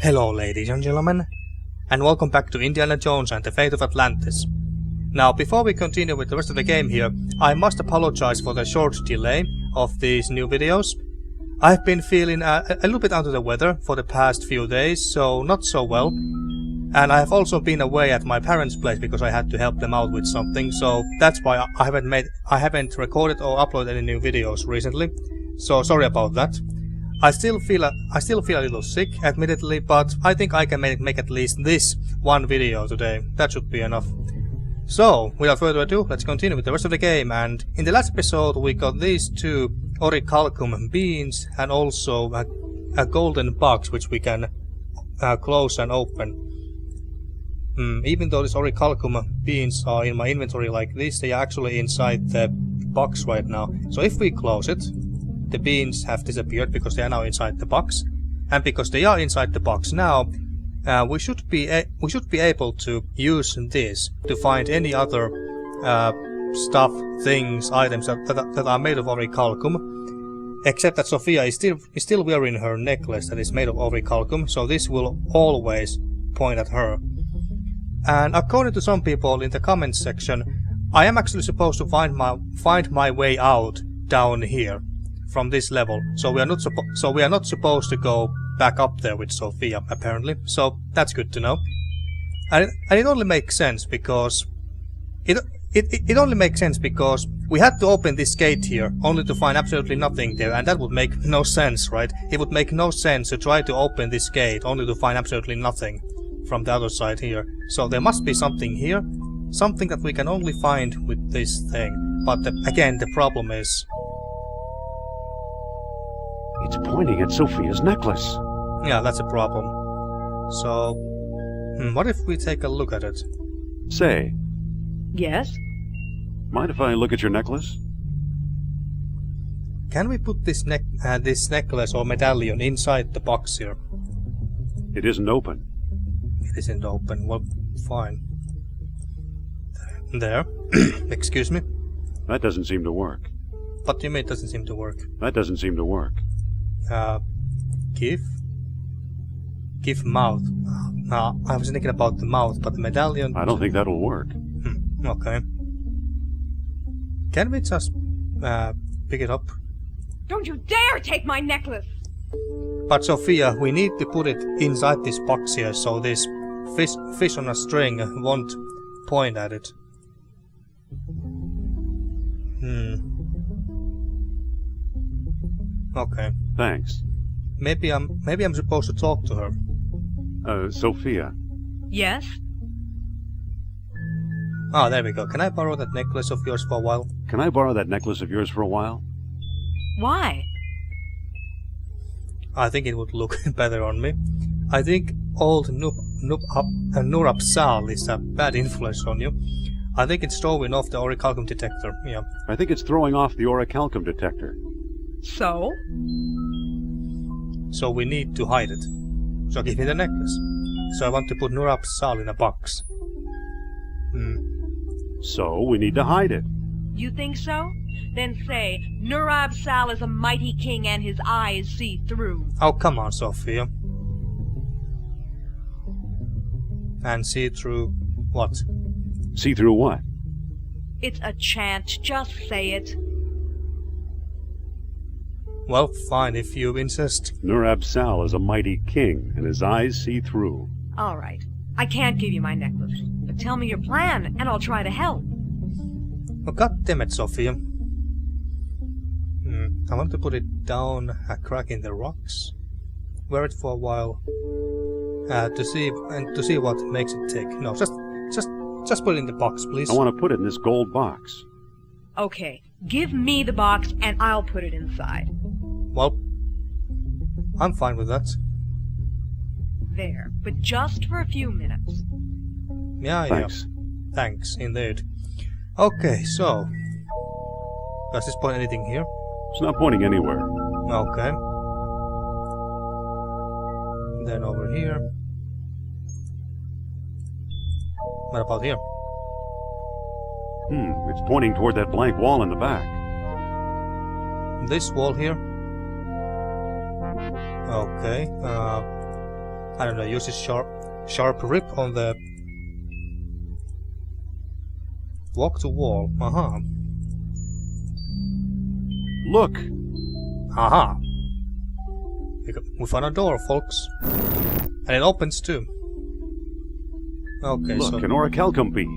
Hello ladies and gentlemen, and welcome back to Indiana Jones and the Fate of Atlantis. Now, before we continue with the rest of the game here, I must apologize for the short delay of these new videos. I've been feeling a little bit under the weather for the past few days, so not so well. And I have also been away at my parents' place because I had to help them out with something, so that's why I haven't recorded or uploaded any new videos recently. So sorry about that. I still feel a little sick, admittedly, but I think I can make at least this one video today. That should be enough. So, without further ado, let's continue with the rest of the game. And in the last episode, we got these two Orichalcum beans and also a golden box which we can close and open. Even though these Orichalcum beans are in my inventory like this, they are actually inside the box right now. So if we close it, the beans have disappeared because they are now inside the box, and because they are inside the box now, we should be able to use this to find any other stuff, things, items that are made of Orichalcum. Except that Sophia is still wearing her necklace that is made of Orichalcum, so this will always point at her. And according to some people in the comments section, I am actually supposed to find my way out down here from this level, so we are not supposed to go back up there with Sophia, apparently. So that's good to know. And it only makes sense because it only makes sense because we had to open this gate here only to find absolutely nothing there, and that would make no sense, right? It would make no sense to try to open this gate only to find absolutely nothing from the other side here. So there must be something here, something that we can only find with this thing. But again, the problem is, it's pointing at Sophia's necklace. Yeah, that's a problem. So, what if we take a look at it? Say. Yes? Mind if I look at your necklace? Can we put this necklace or medallion inside the box here? It isn't open. It isn't open. Well, fine. There. Excuse me. That doesn't seem to work. What do you mean it doesn't seem to work? That doesn't seem to work. Give mouth. I was thinking about the mouth, but the medallion... I don't think that'll work. Okay. Can we just pick it up? Don't you dare take my necklace! But Sophia, we need to put it inside this box here, so this fish on a string won't point at it. Okay. Thanks. Maybe I'm supposed to talk to her. Sophia. Yes? Ah, there we go. Can I borrow that necklace of yours for a while? Can I borrow that necklace of yours for a while? Why? I think it would look better on me. I think old Nurapsal is a bad influence on you. I think it's throwing off the Orichalcum detector, yeah. I think it's throwing off the Orichalcum detector. So? So we need to hide it. So give me the necklace. So I want to put Nurapsal in a box. So we need to hide it. You think so? Then say, Nurab-Sal is a mighty king and his eyes see through. Oh, come on, Sophia. And see through what? See through what? It's a chant, just say it. Well, fine, if you insist. Nurab-Sal is a mighty king, and his eyes see through. All right. I can't give you my necklace, but tell me your plan, and I'll try to help. Oh, God damn it, Sophia. I want to put it down a crack in the rocks. Wear it for a while. To see what makes it tick. No, just put it in the box, please. I want to put it in this gold box. Okay, give me the box and I'll put it inside. Well, I'm fine with that. There, but just for a few minutes. Yeah, Thanks. Yeah. Thanks, indeed. Okay, so... Does this point anything here? It's not pointing anywhere. Okay. Then over here. What about here? It's pointing toward that blank wall in the back. This wall here? Okay, I don't know, use a sharp grip on the walk to wall. Aha. Look! Aha. We found a door, folks. And it opens too. Okay, Look, so... an Orichalcum bead.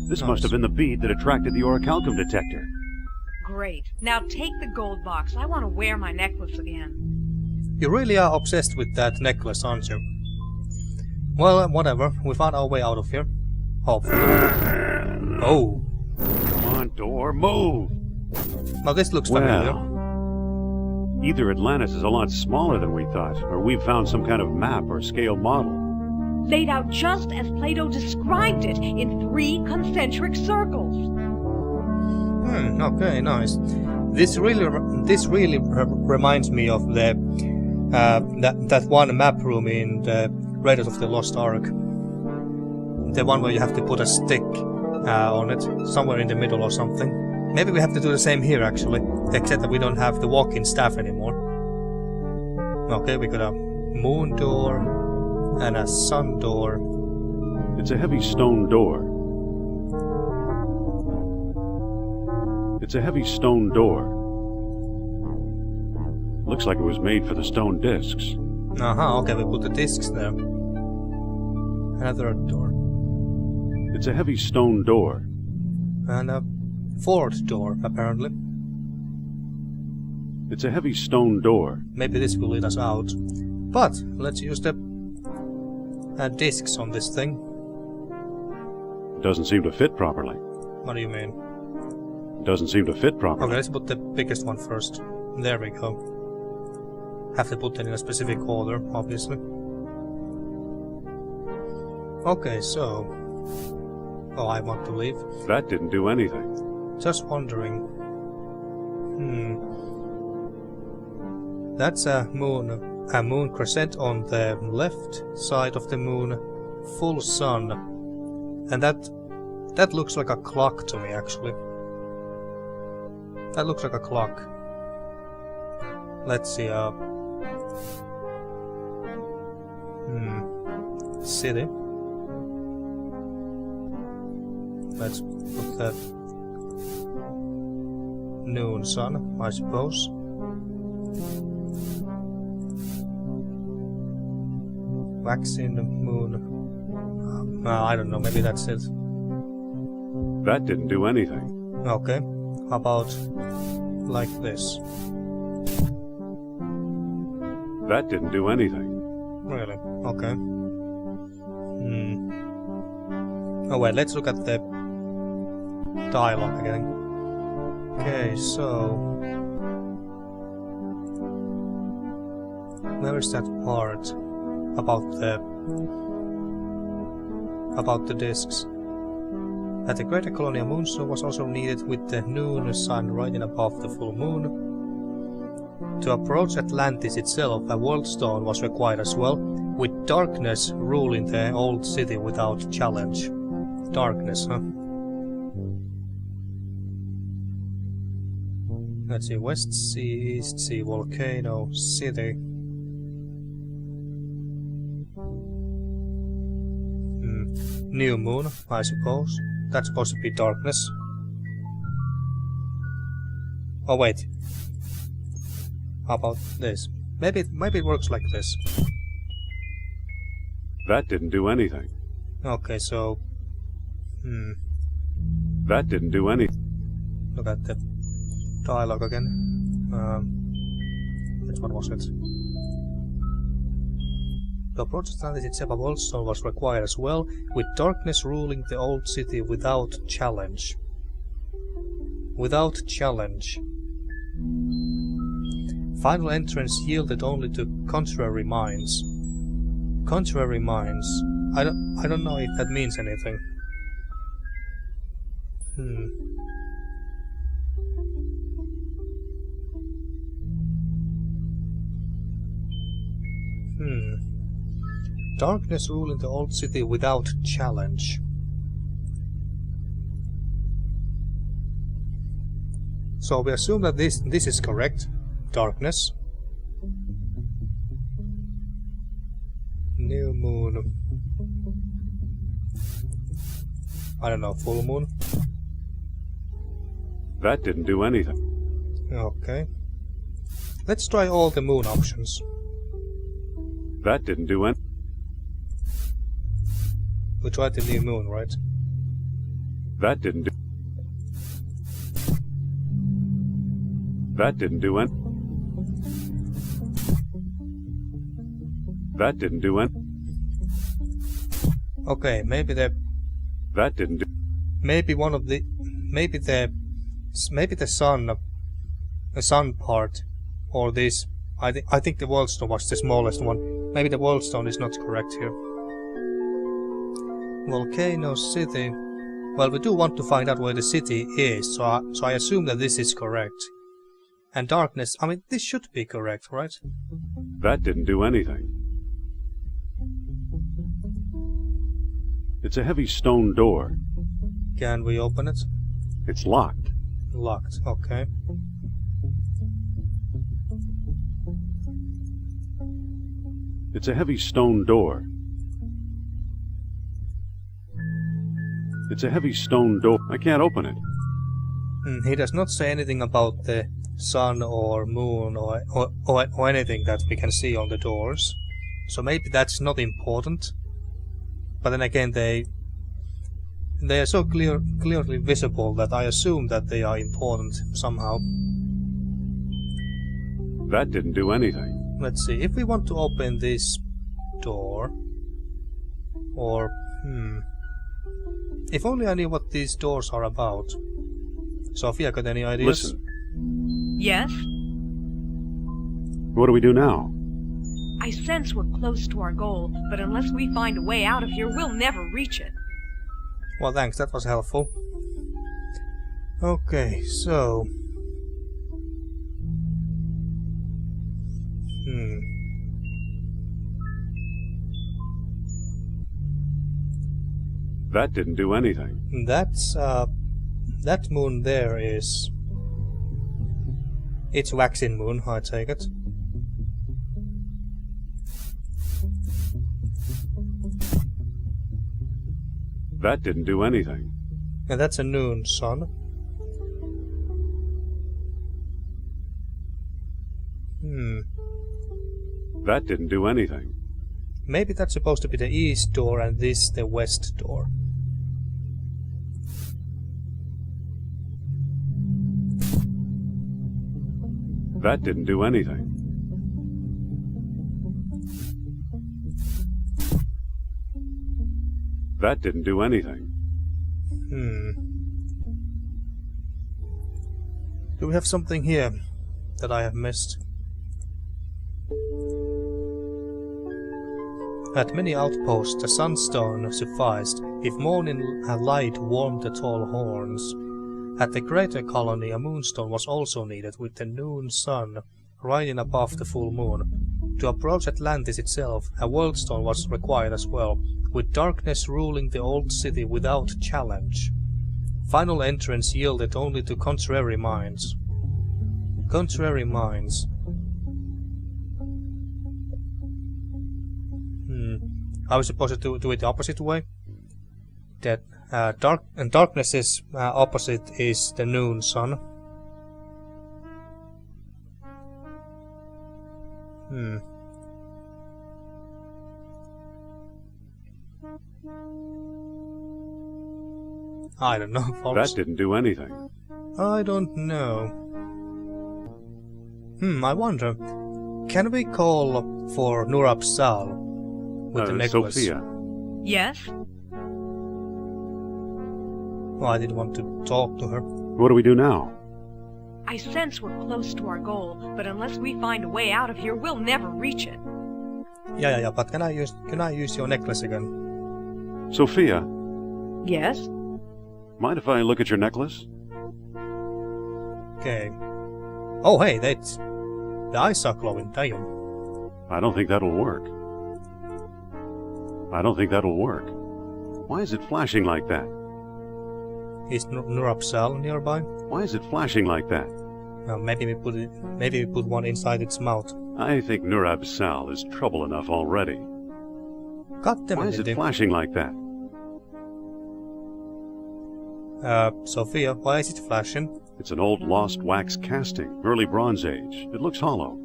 This nice. must have been the bead that attracted the Orichalcum detector. Great. Now take the gold box. I want to wear my necklace again. You really are obsessed with that necklace, aren't you? Well, whatever. We found our way out of here. Hopefully. Oh. Come on, door, move! Now this looks familiar. Well, either Atlantis is a lot smaller than we thought, or we've found some kind of map or scale model. Laid out just as Plato described it, in 3 concentric circles. Okay, nice. This really reminds me of the that one map room in the Raiders of the Lost Ark. The one where you have to put a stick on it, somewhere in the middle or something. Maybe we have to do the same here, actually, except that we don't have the walk-in staff anymore. Okay, we got a moon door and a sun door. It's a heavy stone door. It's a heavy stone door. Looks like it was made for the stone discs. Okay, we put the discs there. Another door. It's a heavy stone door. And a 4th door, apparently. It's a heavy stone door. Maybe this will lead us out. But, let's use the discs on this thing. It doesn't seem to fit properly. What do you mean? It doesn't seem to fit properly. Okay, let's put the biggest one first. There we go. Have to put them in a specific order, obviously. Okay, so... Oh, I want to leave. That didn't do anything. Just wondering. That's a moon crescent on the left side of the moon, full sun. And that looks like a clock to me, actually. That looks like a clock. Let's see, city. Let's put that noon sun, I suppose. Waxing the moon. I don't know, maybe that's it. That didn't do anything. Okay, how about like this? That didn't do anything. Really? Okay. Oh wait, let's look at the dialogue again. Okay, so... where is that part about the discs? That the greater colonial moonstone was also needed with the noon sun rising above the full moon. To approach Atlantis itself, a world stone was required as well, with darkness ruling the old city without challenge. Darkness, huh? Let's see, West Sea, East Sea, volcano, city. New moon, I suppose. That's supposed to be darkness. Oh wait. How about this? Maybe it works like this. That didn't do anything. Okay, so... That didn't do anything. Look at the dialogue again. Which one was it? To approach Atlantis itself, a world stone was required as well, with darkness ruling the old city without challenge. Without challenge. Final entrance yielded only to contrary minds. Contrary minds. I don't know if that means anything. Darkness ruling the old city without challenge. So we assume that this is correct. Darkness. New moon. I don't know, full moon? That didn't do anything. Okay. Let's try all the moon options. That didn't do anything. We tried the new moon, right? That didn't do. That didn't do anything. That didn't do anything. Okay, maybe the That didn't do. maybe one of the maybe the sun part, or this. I think the world stone was the smallest one. Maybe the world stone is not correct here. Volcano city. Well, we do want to find out where the city is, so I assume that this is correct. And darkness. I mean, this should be correct, right? That didn't do anything. It's a heavy stone door. Can we open it? It's locked. Locked. Okay. It's a heavy stone door. It's a heavy stone door. I can't open it. He does not say anything about the sun or moon or anything that we can see on the doors. So maybe that's not important. But then again, they are so clearly visible that I assume that they are important somehow. That didn't do anything. Let's see, if we want to open this door, or if only I knew what these doors are about. Sophia, got any ideas? Listen. Yes? What do we do now? I sense we're close to our goal, but unless we find a way out of here, we'll never reach it. Well, thanks, that was helpful. Okay, so... That didn't do anything. That's, that moon there is... It's waxing moon, I take it. That didn't do anything. And that's a noon sun. That didn't do anything. Maybe that's supposed to be the east door and this the west door. That didn't do anything. That didn't do anything. Do we have something here that I have missed? At many outposts, a sunstone sufficed, if morning light warmed the tall horns. At the greater colony, a moonstone was also needed, with the noon sun rising above the full moon. To approach Atlantis itself, a worldstone was required as well, with darkness ruling the old city without challenge. Final entrance yielded only to contrary minds. Contrary minds. I was supposed to do it the opposite way. That darkness's opposite is the noon sun. I don't know, folks. That didn't do anything. I don't know. I wonder, can we call for Nurab Sal with the necklace? Sophia. Yes? Oh, I didn't want to talk to her. What do we do now? I sense we're close to our goal, but unless we find a way out of here, we'll never reach it. Yeah, but can I use your necklace again? Sophia, Yes? mind if I look at your necklace? Okay. Oh, hey, that's... The eyes are glowing, damn. I don't think that'll work. I don't think that'll work. Why is it flashing like that? Is Nurab Sal nearby? Why is it flashing like that? Maybe we put one inside its mouth. I think Nurab Sal is trouble enough already. God damn it, Why is it Indy. flashing like that? Sophia, why is it flashing? It's an old lost wax casting, early Bronze Age. It looks hollow.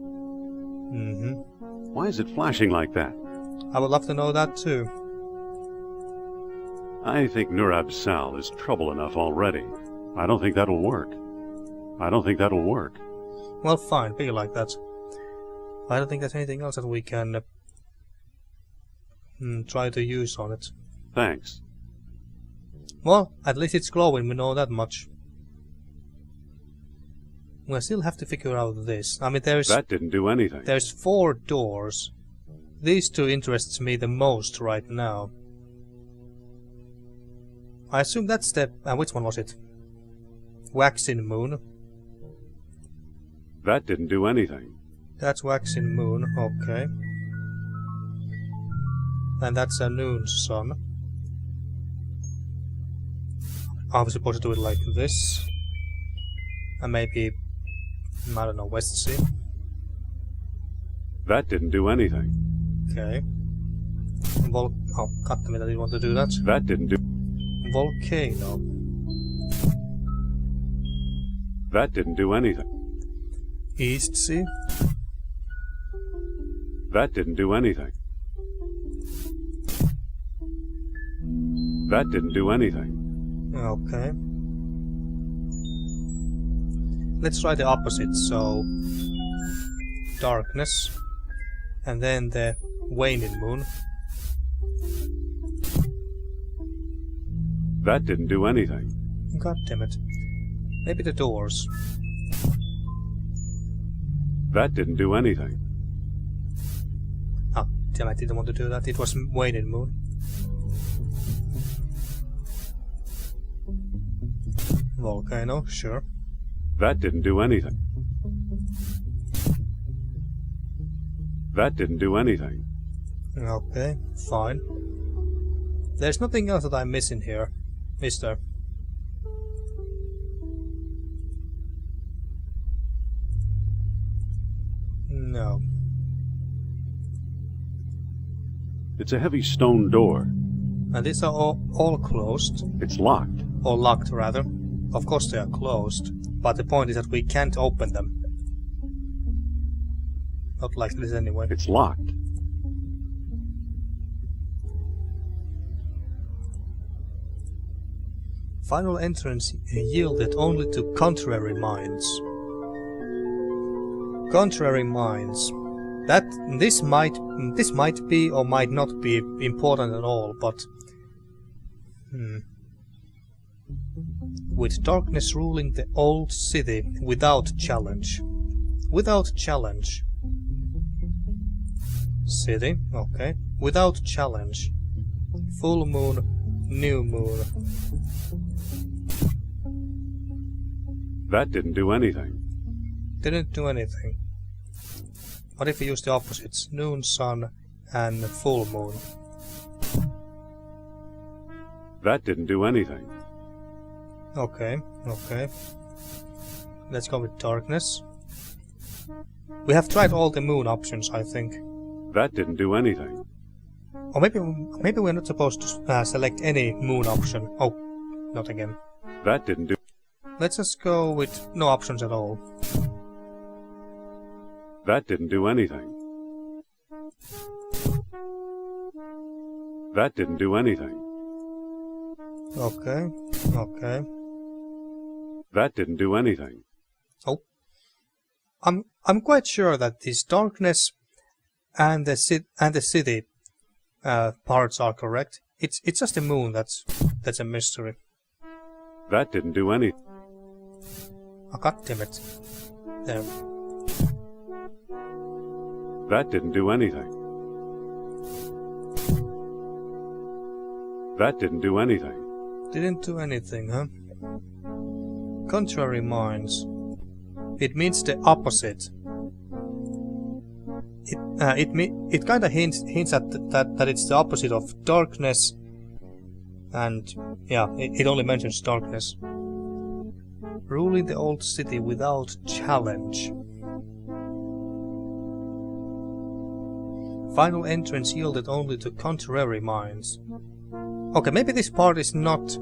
Mm-hmm. Why is it flashing like that? I would love to know that too. I think Nurab Sal is trouble enough already. I don't think that'll work. I don't think that'll work. Well, fine, be like that. I don't think there's anything else that we can try to use on it. Thanks. Well, at least it's glowing, we know that much. We still have to figure out this. I mean, That didn't do anything. There's 4 doors. These 2 interests me the most right now. I assume that's the... which one was it? Waxing Moon. That didn't do anything. That's Waxing Moon, okay. And that's a noon sun. I was supposed to do it like this. And maybe... I don't know, West Sea. That didn't do anything. Okay. Oh, god damn it, I didn't want to do that. That didn't do... Volcano. That didn't do anything. East Sea. That didn't do anything. That didn't do anything. Okay. Let's try the opposite, so... Darkness. And then the waning moon. That didn't do anything. God damn it. Maybe the doors. That didn't do anything. Ah, damn, I didn't want to do that. It was waning moon. Volcano, sure. That didn't do anything. That didn't do anything. Okay, fine. There's nothing else that I'm missing here, is there? No. It's a heavy stone door. And these are all closed. It's locked. Or locked, rather. Of course they are closed, but the point is that we can't open them. Not like this anyway. It's locked. Final entrance yielded only to contrary minds. Contrary minds. This might be or might not be important at all, but with darkness ruling the old city without challenge. Without challenge. City, okay. Without challenge. Full moon, new moon. That didn't do anything. Didn't do anything. What if we use the opposites? Noon, sun, and full moon. That didn't do anything. Okay, okay. Let's go with darkness. We have tried all the moon options, I think. That didn't do anything. Or maybe we're not supposed to select any moon option. Oh, not again. That didn't do... Let's just go with no options at all. That didn't do anything. That didn't do anything. Okay, okay. That didn't do anything. Oh. I'm quite sure that this darkness and the city parts are correct. It's just the moon that's a mystery. That didn't do anything. Oh, god damn it. There. That didn't do anything. That didn't do anything. Didn't do anything, huh? Contrary minds. It means the opposite. It kind of hints at that it's the opposite of darkness, and yeah, it only mentions darkness. Ruling the old city without challenge. Final entrance yielded only to contrary minds. Okay, maybe this part is not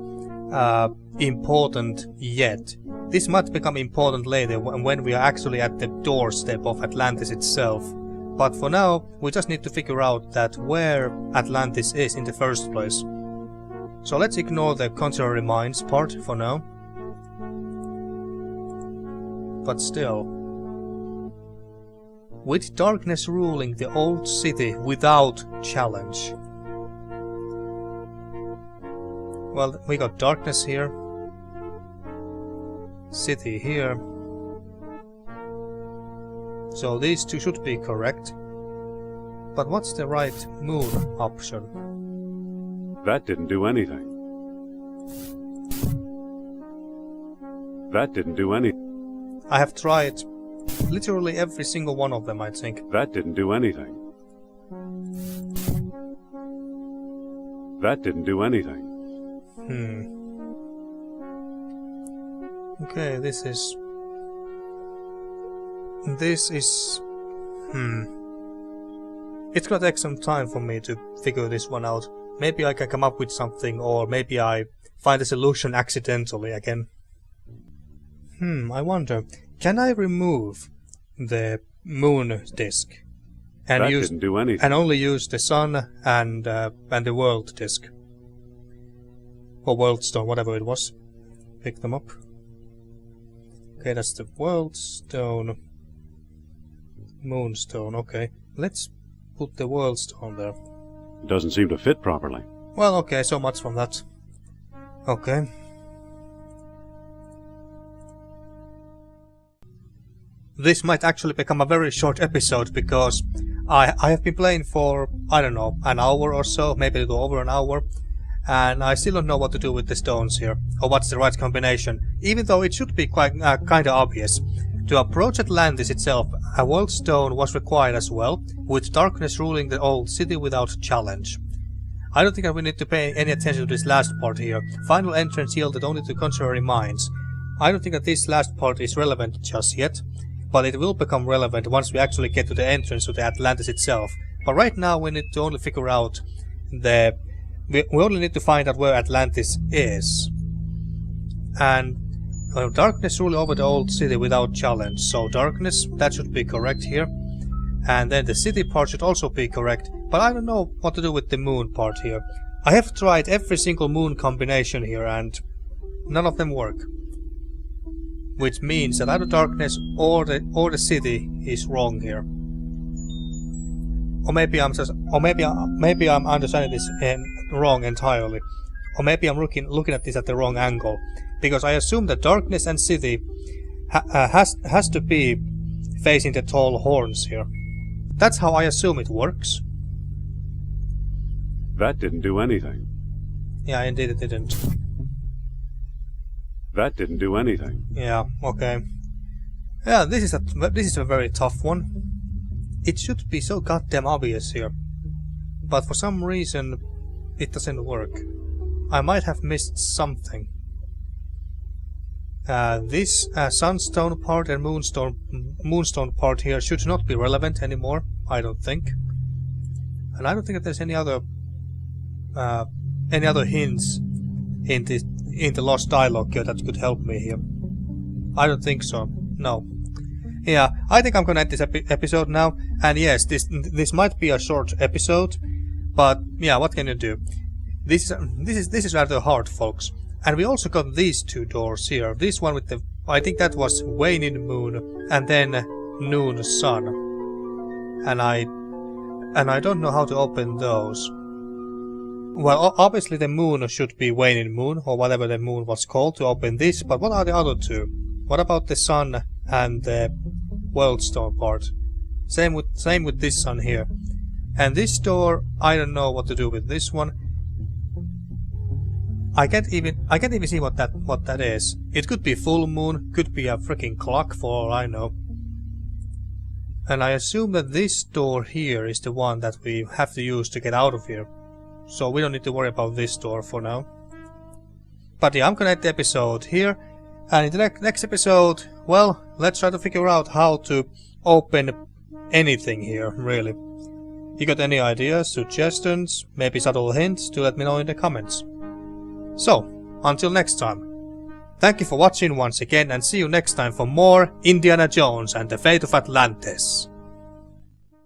important yet. This might become important later when we are actually at the doorstep of Atlantis itself. But for now, we just need to figure out that where Atlantis is in the first place. So let's ignore the contrary minds part for now. But still. With darkness ruling the old city without challenge. Well, we got darkness here. City here. So these two should be correct. But what's the right moon option? That didn't do anything. That didn't do anything. I have tried literally every single one of them, I think. That didn't do anything. That didn't do anything. Okay, this is... It's gonna take some time for me to figure this one out. Maybe I can come up with something, or maybe I find a solution accidentally again. I wonder, can I remove the moon disk and that didn't do anything. And only use the sun and the world disk? Or world stone, whatever it was. Pick them up. Okay, that's the world stone. Moonstone, okay. Let's put the world stone there. It doesn't seem to fit properly. Well, okay, so much from that. Okay. This might actually become a very short episode because I have been playing for, I don't know, an hour or so, maybe a little over an hour, and I still don't know what to do with the stones here, or what's the right combination, even though it should be quite kinda obvious. To approach Atlantis itself, a world stone was required as well, with darkness ruling the old city without challenge. I don't think that we need to pay any attention to this last part here. Final entrance yielded only to contrary minds. I don't think that this last part is relevant just yet, but it will become relevant once we actually get to the entrance to the Atlantis itself. But right now we need to only figure out the... We only need to find out where Atlantis is. And darkness ruling over the old city without challenge. So darkness, that should be correct here. And then the city part should also be correct. But I don't know what to do with the moon part here. I have tried every single moon combination here and none of them work. Which means that either darkness or the city is wrong here. Or maybe I'm understanding this wrong entirely. Or maybe I'm looking at this at the wrong angle. Because I assume that darkness and city has to be facing the tall horns here. That's how I assume it works. That didn't do anything. Yeah, indeed it didn't. That didn't do anything. Yeah, okay. Yeah, this is a very tough one. It should be so goddamn obvious here. But for some reason it doesn't work. I might have missed something. This sunstone part and moonstone part here should not be relevant anymore, I don't think. And I don't think that there's any other hints in the lost dialogue here that could help me here. I don't think so. No. Yeah, I think I'm gonna end this episode now. And yes, this might be a short episode, but yeah, what can you do? This is rather hard, folks. And we also got these two doors here. This one with the, I think that was waning moon and then noon sun. And I don't know how to open those. Well, obviously the moon should be waning moon, or whatever the moon was called, to open this, but what are the other two? What about the sun and the world stone part? Same with this sun here. And this door, I don't know what to do with this one. I can't even see what that is. It could be full moon, could be a freaking clock for all I know. And I assume that this door here is the one that we have to use to get out of here. So we don't need to worry about this door for now. But yeah, I'm gonna end the episode here. And in the next episode, well, let's try to figure out how to open anything here, really. You got any ideas, suggestions, maybe subtle hints, do let me know in the comments. So, until next time. Thank you for watching once again and see you next time for more Indiana Jones and the Fate of Atlantis.